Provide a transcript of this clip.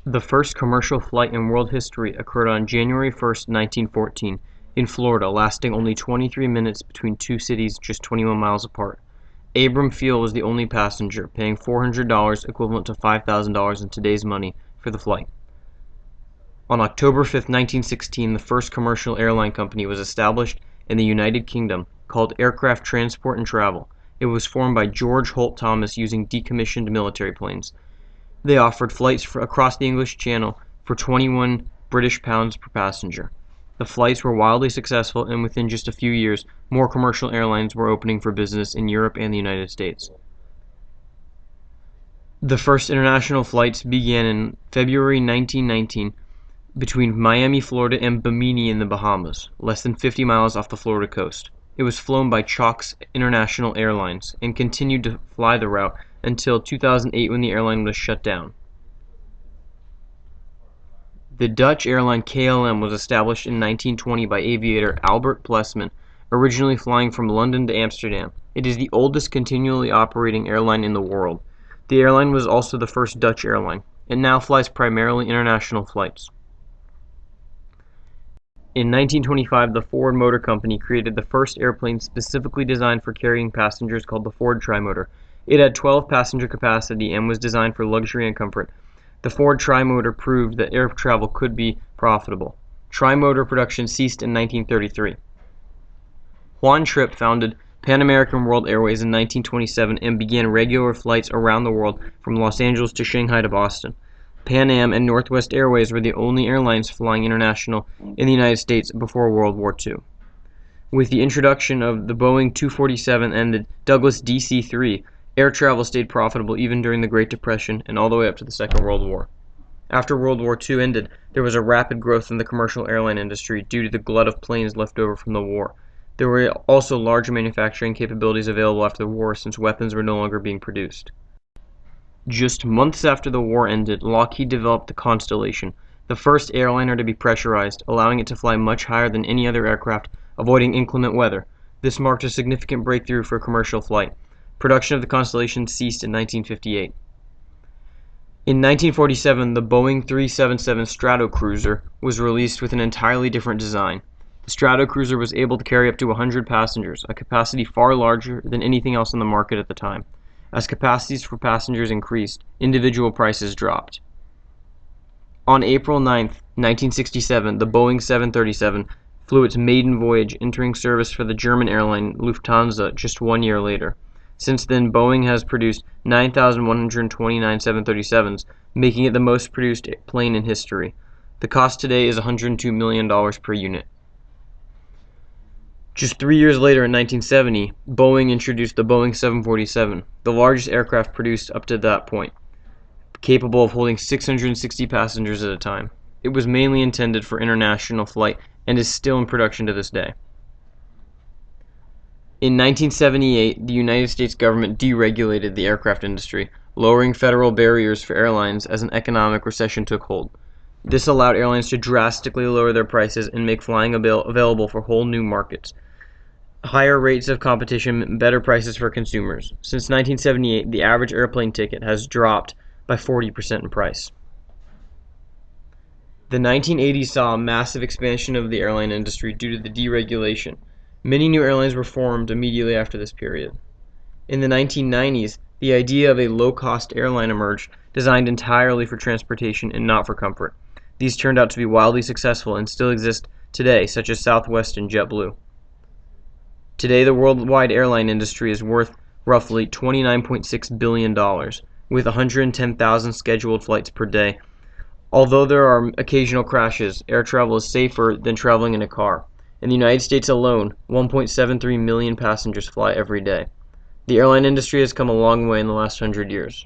The first commercial flight in world history occurred on January 1st, 1914, in Florida, lasting only 23 minutes between two cities just 21 miles apart. Abram Field was the only passenger, paying $400, equivalent to $5,000 in today's money, for the flight. On October 5, 1916, the first commercial airline company was established in the United Kingdom, called Aircraft Transport and Travel. It was formed by George Holt Thomas using decommissioned military planes. They offered flights across the English Channel for 21 British pounds per passenger. The flights were wildly successful, and within just a few years, more commercial airlines were opening for business in Europe and the United States. The first international flights began in February 1919 between Miami, Florida and Bimini in the Bahamas, less than 50 miles off the Florida coast. It was flown by Chalk's International Airlines and continued to fly the route until 2008 when the airline was shut down. The Dutch airline KLM was established in 1920 by aviator Albert Plesman, originally flying from London to Amsterdam. It is the oldest continually operating airline in the world. The airline was also the first Dutch airline. It now flies primarily international flights. In 1925, the Ford Motor Company created the first airplane specifically designed for carrying passengers called the Ford Trimotor. It had 12 passenger capacity and was designed for luxury and comfort. The Ford Trimotor proved that air travel could be profitable. Trimotor production ceased in 1933. Juan Trippe founded Pan American World Airways in 1927 and began regular flights around the world from Los Angeles to Shanghai to Boston. Pan Am and Northwest Airways were the only airlines flying international in the United States before World War II. With the introduction of the Boeing 247 and the Douglas DC-3, air travel stayed profitable even during the Great Depression and all the way up to the Second World War. After World War II ended, there was a rapid growth in the commercial airline industry due to the glut of planes left over from the war. There were also large manufacturing capabilities available after the war since weapons were no longer being produced. Just months after the war ended, Lockheed developed the Constellation, the first airliner to be pressurized, allowing it to fly much higher than any other aircraft, avoiding inclement weather. This marked a significant breakthrough for commercial flight. Production of the Constellation ceased in 1958. In 1947, the Boeing 377 Stratocruiser was released with an entirely different design. The Stratocruiser was able to carry up to 100 passengers, a capacity far larger than anything else on the market at the time. As capacities for passengers increased, individual prices dropped. On April 9, 1967, the Boeing 737 flew its maiden voyage, entering service for the German airline Lufthansa just 1 year later. Since then, Boeing has produced 9,129 737s, making it the most produced plane in history. The cost today is $102 million per unit. Just 3 years later, in 1970, Boeing introduced the Boeing 747, the largest aircraft produced up to that point, capable of holding 660 passengers at a time. It was mainly intended for international flight and is still in production to this day. In 1978, the United States government deregulated the aircraft industry, lowering federal barriers for airlines as an economic recession took hold. This allowed airlines to drastically lower their prices and make flying available for whole new markets. Higher rates of competition meant better prices for consumers. Since 1978, the average airplane ticket has dropped by 40% in price. The 1980s saw a massive expansion of the airline industry due to the deregulation. Many new airlines were formed immediately after this period. In the 1990s, the idea of a low-cost airline emerged, designed entirely for transportation and not for comfort. These turned out to be wildly successful and still exist today, such as Southwest and JetBlue. Today, the worldwide airline industry is worth roughly $29.6 billion, with 110,000 scheduled flights per day. Although there are occasional crashes, air travel is safer than traveling in a car. In the United States alone, 1.73 million passengers fly every day. The airline industry has come a long way in the last 100 years.